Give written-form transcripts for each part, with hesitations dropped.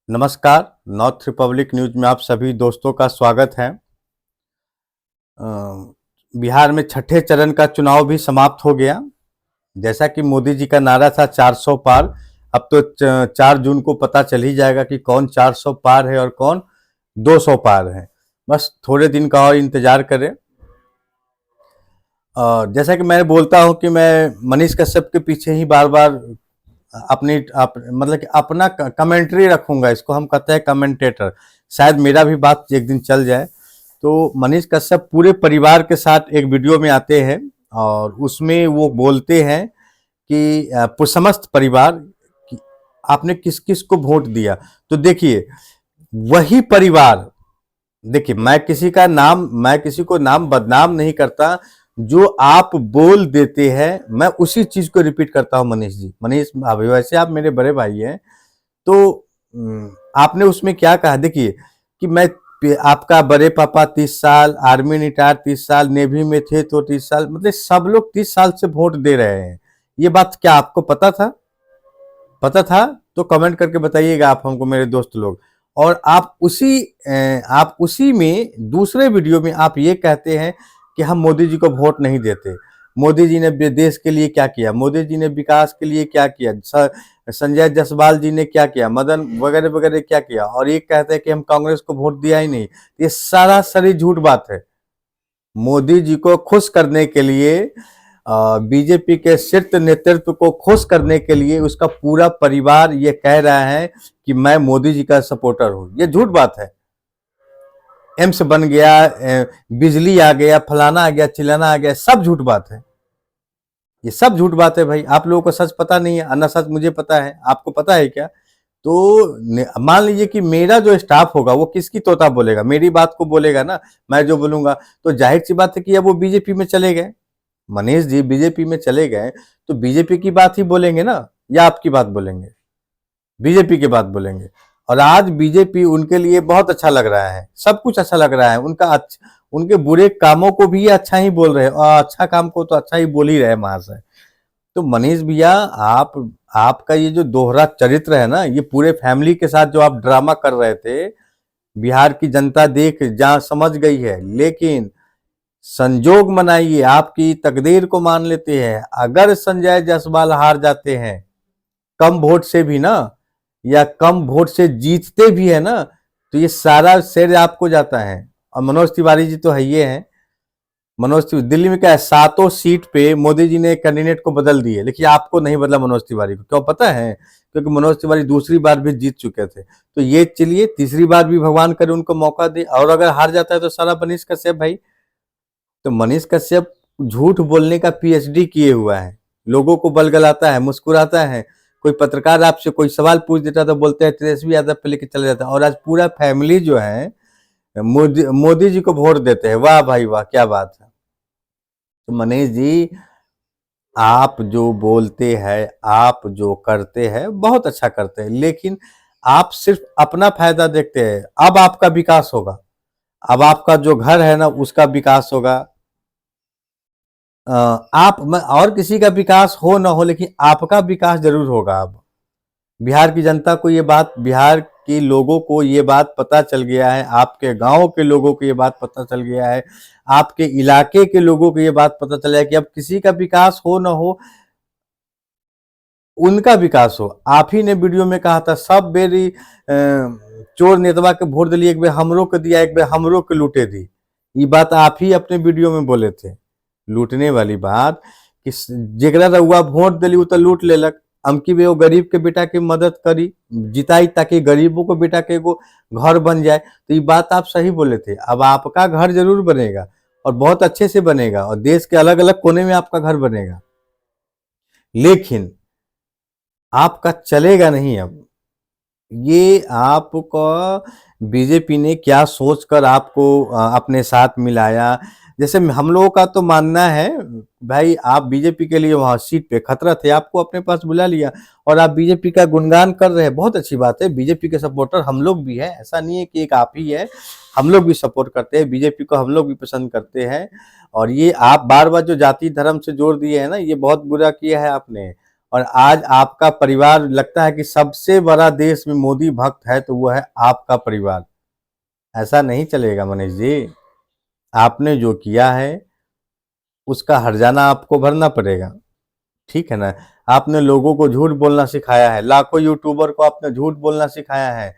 नमस्कार। North Republic news में आप सभी दोस्तों का स्वागत है। बिहार में छठे चरण का चुनाव भी समाप्त हो गया। जैसा कि मोदी जी का नारा था 400 पार, अब तो 4 जून को पता चल ही जाएगा कि कौन 400 पार है और कौन 200 पार है। बस थोड़े दिन का और इंतजार करें। जैसा कि मैं बोलता हूं कि मैं मनीष कश्यप के पीछे ही बार बार मतलब कि अपना कमेंट्री रखूंगा। इसको हम कहते हैं कमेंटेटर। शायद मेरा भी बात एक दिन चल जाए। तो मनीष कश्यप पूरे परिवार के साथ एक वीडियो में आते हैं और उसमें वो बोलते हैं कि समस्त परिवार कि आपने किस किस को वोट दिया। तो देखिए, वही परिवार, देखिए मैं किसी को नाम बदनाम नहीं करता। जो आप बोल देते हैं मैं उसी चीज को रिपीट करता हूं। मनीष जी, मनीष अभी वैसे आप मेरे बड़े भाई हैं, तो आपने उसमें क्या कहा? देखिए कि मैं आपका बड़े पापा 30 साल, आर्मी रिटायर 30 साल, नेवी में थे तो 30 साल, मतलब सब लोग 30 साल से वोट दे रहे हैं। ये बात क्या आपको पता था? पता था तो कमेंट करके बताइएगा आप हमको, मेरे दोस्त लोग। और आप उसी में दूसरे वीडियो में आप ये कहते हैं कि हम मोदी जी को वोट नहीं देते। मोदी जी ने देश के लिए क्या किया, मोदी जी ने विकास के लिए क्या किया, संजय जायसवाल जी ने क्या किया, मदन वगैरह वगैरह क्या किया, और ये कहते हैं कि हम कांग्रेस को वोट दिया ही नहीं। ये सारा सरी झूठ बात है। मोदी जी को खुश करने के लिए, बीजेपी के शीर्ष नेतृत्व को खुश करने के लिए उसका पूरा परिवार ये कह रहा है कि मैं मोदी जी का सपोर्टर हूं। ये झूठ बात है। एम्स बन गया, बिजली आ गया, फलाना आ गया, चिलाना आ गया, सब झूठ बात है। ये सब झूठ बात है भाई। आप लोगों को सच पता नहीं है, अन्ना सच मुझे पता है। आपको पता है क्या? तो मान लीजिए कि मेरा जो स्टाफ होगा वो किसकी तोता बोलेगा? मेरी बात को बोलेगा ना। मैं जो बोलूंगा तो जाहिर सी बात है कि अब वो बीजेपी में चले गए। मनीष जी बीजेपी में चले गए तो बीजेपी की बात ही बोलेंगे ना, या आपकी बात बोलेंगे? बीजेपी की बात बोलेंगे। और आज बीजेपी उनके लिए बहुत अच्छा लग रहा है, सब कुछ अच्छा लग रहा है उनका। उनके बुरे कामों को भी अच्छा ही बोल रहे हैं और अच्छा काम को तो अच्छा ही बोल ही रहे महाशय। तो मनीष भैया, आपका ये जो दोहरा चरित्र है ना, ये पूरे फैमिली के साथ जो आप ड्रामा कर रहे थे, बिहार की जनता देख जहां समझ गई है। लेकिन संजोग मनाइए, आपकी तकदीर को मान लेते हैं। अगर संजय जायसवाल हार जाते हैं कम वोट से भी ना, या कम वोट से जीतते भी है ना, तो ये सारा श्रेय आपको जाता है। और मनोज तिवारी जी तो है ही है। मनोज तिवारी दिल्ली में क्या है, 7 सीट पे मोदी जी ने कैंडिडेट को बदल दिए, लेकिन आपको नहीं बदला मनोज तिवारी को। क्यों पता है? क्योंकि मनोज तिवारी दूसरी बार भी जीत चुके थे। तो ये चलिए, तीसरी बार भी भगवान करे उनको मौका दे। और अगर हार जाता है तो सारा मनीष कश्यप भाई। तो मनीष कश्यप झूठ बोलने का पीएचडी किए हुआ है। लोगों को बलगलाता है, मुस्कुराता है। कोई पत्रकार आपसे कोई सवाल पूछ देता तो बोलते हैं तेजस्वी यादव पे लेके चले जाता है। और आज पूरा फैमिली जो है मोदी जी को वोट देते हैं। वाह भाई वाह, क्या बात है। तो मनीष जी, आप जो बोलते हैं, आप जो करते हैं, बहुत अच्छा करते हैं, लेकिन आप सिर्फ अपना फायदा देखते हैं। अब आपका विकास होगा, अब आपका जो घर है ना उसका विकास होगा। और किसी का विकास हो ना हो, लेकिन आपका विकास जरूर होगा। अब बिहार की जनता को ये बात, बिहार के लोगों को ये बात पता चल गया है, आपके गांव के लोगों को ये बात पता चल गया है, आपके इलाके के लोगों को ये बात पता चला है कि अब किसी का विकास हो ना हो, उनका विकास हो। आप ही ने वीडियो में कहा था सब बेरी चोर नेतवा के वोट दिली, एक बेर हमरो के दिया, एक बेर हमरो के लूटे दी। ये बात आप ही अपने वीडियो में बोले थे। लूटने वाली बात कि जेकरा रउआ वोट दिली उ तो लूट लेलक। अमकी भी वो गरीब के बेटा की मदद करी, जिताई, ताकि गरीबों को बेटा के एगो घर बन जाए। तो ये बात आप सही बोले थे। अब आपका घर जरूर बनेगा और बहुत अच्छे से बनेगा, और देश के अलग अलग कोने में आपका घर बनेगा, लेकिन आपका चलेगा नहीं। अब ये आपको बीजेपी ने क्या सोचकर आपको अपने साथ मिलाया? जैसे हम लोगों का तो मानना है भाई, आप बीजेपी के लिए वहां सीट पे खतरा थे, आपको अपने पास बुला लिया और आप बीजेपी का गुणगान कर रहे हैं। बहुत अच्छी बात है। बीजेपी के सपोर्टर हम लोग भी हैं, ऐसा नहीं है कि एक आप ही है। हम लोग भी सपोर्ट करते हैं बीजेपी को, हम लोग भी पसंद करते हैं। और ये आप बार बार जो जाति धर्म से जोड़ दिए है ना, ये बहुत बुरा किया है आपने। और आज आपका परिवार लगता है कि सबसे बड़ा देश में मोदी भक्त है तो वो है आपका परिवार। ऐसा नहीं चलेगा मनीष जी। आपने जो किया है उसका हर्जाना आपको भरना पड़ेगा, ठीक है ना। आपने लोगों को झूठ बोलना सिखाया है, लाखों यूट्यूबर को आपने झूठ बोलना सिखाया है।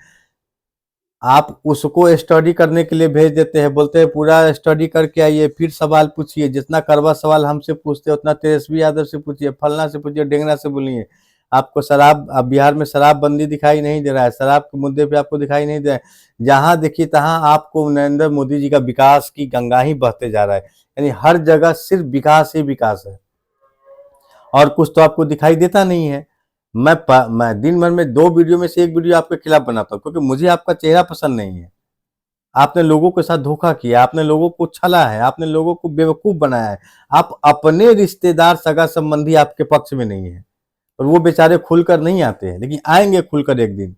आप उसको स्टडी करने के लिए भेज देते हैं, बोलते हैं पूरा स्टडी करके आइए, फिर सवाल पूछिए, जितना कड़वा सवाल हमसे पूछते हैं उतना तेजस्वी यादव से पूछिए, फलना से पूछिए, डेंगरा से बोलिए। आपको शराब, अब बिहार में शराबबंदी दिखाई नहीं दे रहा है, शराब के मुद्दे पे आपको दिखाई नहीं दे रहा है। जहां देखिए तहां आपको नरेंद्र मोदी जी का विकास की गंगा ही बहते जा रहा है, यानी हर जगह सिर्फ विकास ही विकास है और कुछ तो आपको दिखाई देता नहीं है। मैं दिन भर में 2 वीडियो में से 1 वीडियो आपके खिलाफ बनाता हूँ, क्योंकि मुझे आपका चेहरा पसंद नहीं है। आपने लोगों के साथ धोखा किया, आपने लोगों को छला है, आपने लोगों को बेवकूफ बनाया है। आप अपने रिश्तेदार सगा संबंधी आपके पक्ष में नहीं है और वो बेचारे खुलकर नहीं आते हैं, लेकिन आएंगे खुलकर एक दिन,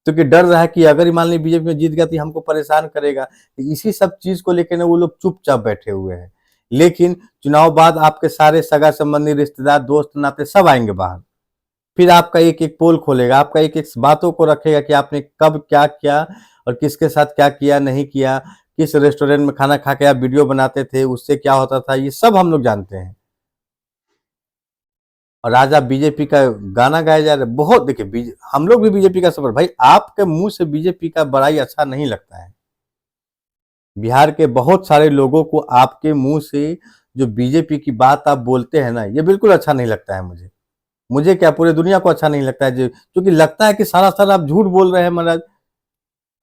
क्योंकि डर रहा है कि अगर मान ली बीजेपी में जीत गया तो हमको परेशान करेगा। इसी सब चीज को लेकर ना वो लोग चुपचाप बैठे हुए हैं। लेकिन चुनाव बाद आपके सारे सगा संबंधी, रिश्तेदार, दोस्त नाते सब आएंगे बाहर, फिर आपका एक एक पोल खोलेगा, आपका एक एक बातों को रखेगा कि आपने कब क्या किया और किसके साथ क्या किया नहीं किया, किस रेस्टोरेंट में खाना खा के आप वीडियो बनाते थे, उससे क्या होता था, ये सब हम लोग जानते हैं। और आज आप बीजेपी का गाना गाया जा रहा है। बहुत देखिए, हम लोग भी बीजेपी का सपोर्ट, भाई आपके मुंह से बीजेपी का बड़ाई अच्छा नहीं लगता है। बिहार के बहुत सारे लोगों को आपके मुंह से जो बीजेपी की बात आप बोलते हैं ना, ये बिल्कुल अच्छा नहीं लगता है। मुझे क्या, पूरे दुनिया को अच्छा नहीं लगता है, क्योंकि लगता है कि सारा सारा आप झूठ बोल रहे हैं। महाराज,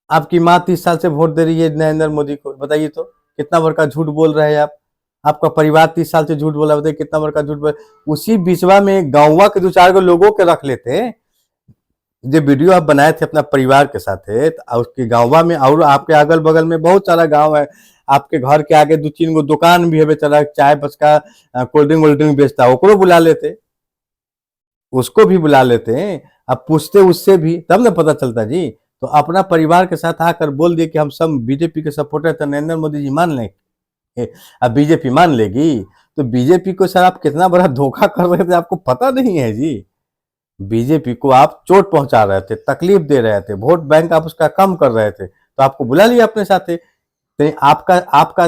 आपकी माँ 30 साल से वोट दे रही है नरेंद्र मोदी को, बताइए तो कितना बड़का झूठ बोल रहे हैं आप। आपका परिवार 30 साल से झूठ बोला, बताइए कितना बड़का झूठ बोल। उसी बीचवा में गाँववा के 2-4 गो लोगों के रख लेते। जो वीडियो आप बनाए थे अपना परिवार के साथ है, तो उसके गाँववा में और आपके अगल बगल में बहुत सारा गाँव है, आपके घर के आगे 2-3 गो दुकान भी है बेचारा, चाय बचका कोल्ड ड्रिंक वोल्ड ड्रिंक बेचता है, ओकरो बुला लेते, उसको भी बुला लेते हैं। अब पूछते उससे भी, तब ना पता चलता जी। तो अपना परिवार के साथ आकर बोल दिए कि हम सब बीजेपी के सपोर्टर, तो नरेंद्र मोदी जी मान लें, अब बीजेपी मान लेगी। तो बीजेपी को सर आप कितना बड़ा धोखा कर रहे थे, आपको पता नहीं है जी। बीजेपी को आप चोट पहुंचा रहे थे, तकलीफ दे रहे थे, वोट बैंक आप उसका कम कर रहे थे, तो आपको बुला लिया अपने साथ। तो आपका आपका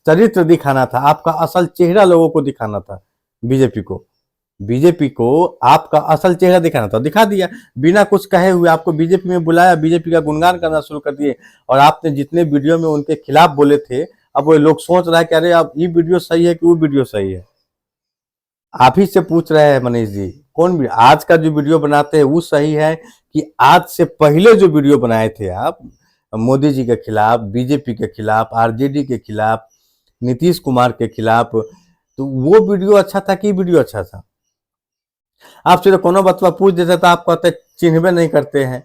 चरित्र दिखाना था, आपका असल चेहरा लोगों को दिखाना था। बीजेपी को आपका असल चेहरा दिखाना था, दिखा दिया। बिना कुछ कहे हुए आपको बीजेपी में बुलाया, बीजेपी का गुणगान करना शुरू कर दिए। और आपने जितने वीडियो में उनके खिलाफ बोले थे, अब वो लोग सोच रहा है कि अरे अब ये वीडियो सही है कि वो वीडियो सही है। आप ही से पूछ रहे हैं मनीष जी, कौन आज का जो वीडियो बनाते हैं वो सही है कि आज से पहले जो वीडियो बनाए थे आप मोदी जी के खिलाफ, बीजेपी के खिलाफ, आरजेडी के खिलाफ, नीतीश कुमार के खिलाफ, तो वो वीडियो अच्छा था कि वीडियो अच्छा था? आपसे तो कोनो बतवा पूछ देता था, आप कहते चिन्हबे नहीं करते हैं।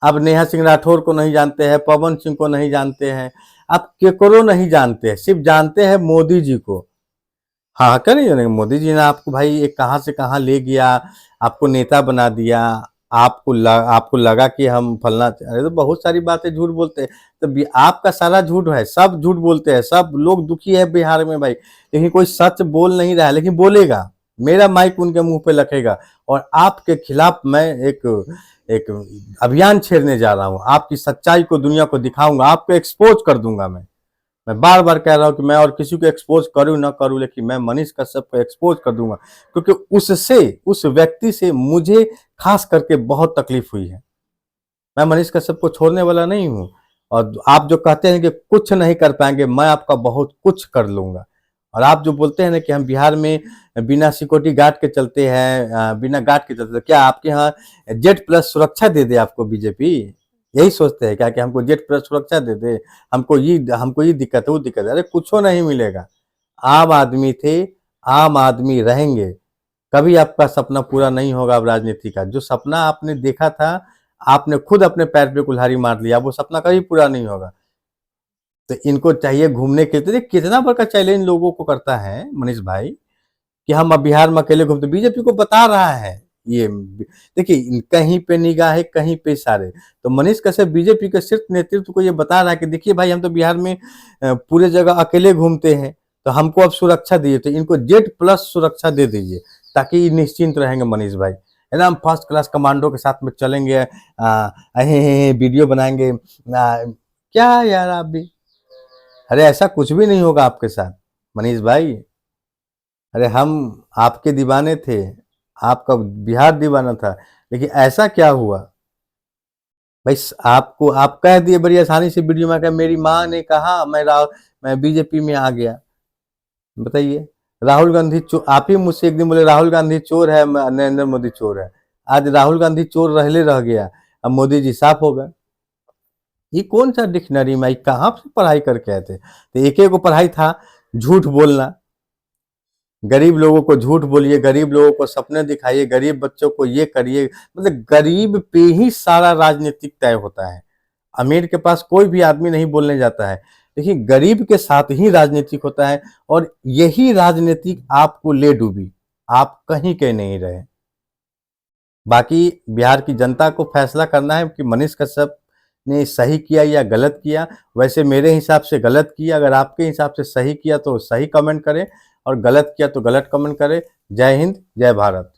आप नेहा सिंह राठौर को नहीं जानते हैं, पवन सिंह को नहीं जानते हैं, आप केकरो नहीं जानते हैं, सिर्फ जानते हैं मोदी जी को। हाँ, क्या नहीं जानेंगे? मोदी जी ने आपको भाई एक कहाँ से कहाँ ले गया, आपको नेता बना दिया, आपको लगा कि हम फलना, अरे तो बहुत सारी बातें झूठ बोलते हैं। तो आपका सारा झूठ है, सब झूठ बोलते हैं, सब लोग दुखी है बिहार में भाई, लेकिन कोई सच बोल नहीं रहा है, लेकिन बोलेगा। मेरा माइक उनके मुंह पे लखेगा और आपके खिलाफ मैं एक अभियान छेड़ने जा रहा हूँ। आपकी सच्चाई को दुनिया को दिखाऊंगा, आपको एक्सपोज कर दूंगा। मैं बार बार कह रहा हूँ कि मैं और किसी को एक्सपोज करूँ ना करूँ, लेकिन मैं मनीष कश्यप को एक्सपोज कर दूंगा, क्योंकि उस व्यक्ति से मुझे खास करके बहुत तकलीफ हुई है। मैं मनीष कश्यप को छोड़ने वाला नहीं हूँ। और आप जो कहते हैं कि कुछ नहीं कर पाएंगे, मैं आपका बहुत कुछ कर लूंगा। और आप जो बोलते हैं ना कि हम बिहार में बिना सिक्योरिटी गार्ड के चलते हैं, बिना गार्ड के चलते, क्या आपके यहाँ जेड प्लस सुरक्षा दे दे आपको बीजेपी? यही सोचते हैं क्या कि हमको जेड प्लस सुरक्षा दे दे, हमको ये दिक्कत है, वो दिक्कत है? अरे कुछ नहीं मिलेगा। आम आदमी थे, आम आदमी रहेंगे। कभी आपका सपना पूरा नहीं होगा। अब राजनीति का जो सपना आपने देखा था, आपने खुद अपने पैर पे कुल्हाड़ी मार लिया, वो सपना कभी पूरा नहीं होगा। तो इनको चाहिए घूमने के लिए, तो कितना बड़ा चैलेंज लोगों को करता है मनीष भाई कि हम अब बिहार में अकेले घूमते। बीजेपी को बता रहा है ये, देखिए कहीं पे निगाह है, कहीं पे इशारे। तो मनीष कश्यप बीजेपी के शीर्ष नेतृत्व को ये बता रहा है कि देखिए भाई, हम तो बिहार में पूरे जगह अकेले घूमते हैं, तो हमको अब सुरक्षा दीजिए, तो इनको जेड प्लस सुरक्षा दे दीजिए, ताकि निश्चिंत रहेंगे मनीष भाई, है ना। हम फर्स्ट क्लास कमांडो के साथ में चलेंगे, वीडियो बनाएंगे। क्या यार आप भी, अरे ऐसा कुछ भी नहीं होगा आपके साथ मनीष भाई। अरे हम आपके दीवाने थे, आपका बिहार दीवाना था, लेकिन ऐसा क्या हुआ भाई? आपको आप कह दिए बड़ी आसानी से वीडियो में, मेरी माँ ने कहा मैं बीजेपी में आ गया। बताइए, राहुल गांधी चोर, आप ही मुझसे एक दिन बोले राहुल गांधी चोर है, नरेंद्र मोदी चोर है। आज राहुल गांधी चोर रहले रह गया, अब मोदी जी साफ हो गए। ये कौन सा डिक्शनरी में कहाँ से पढ़ाई करके आए थे? तो एक एक को पढ़ाई था झूठ बोलना, गरीब लोगों को झूठ बोलिए, गरीब लोगों को सपने दिखाइए, गरीब बच्चों को ये करिए, मतलब गरीब पे ही सारा राजनीतिक तय होता है। अमीर के पास कोई भी आदमी नहीं बोलने जाता है, लेकिन गरीब के साथ ही राजनीतिक होता है, और यही राजनीतिक आपको ले डूबी, आप कहीं के नहीं रहे। बाकी बिहार की जनता को फैसला करना है कि मनीष कश्यप ने सही किया या गलत किया। वैसे मेरे हिसाब से गलत किया, अगर आपके हिसाब से सही किया तो सही कमेंट करें, और गलत किया तो गलत कमेंट करें। जय हिंद, जय भारत।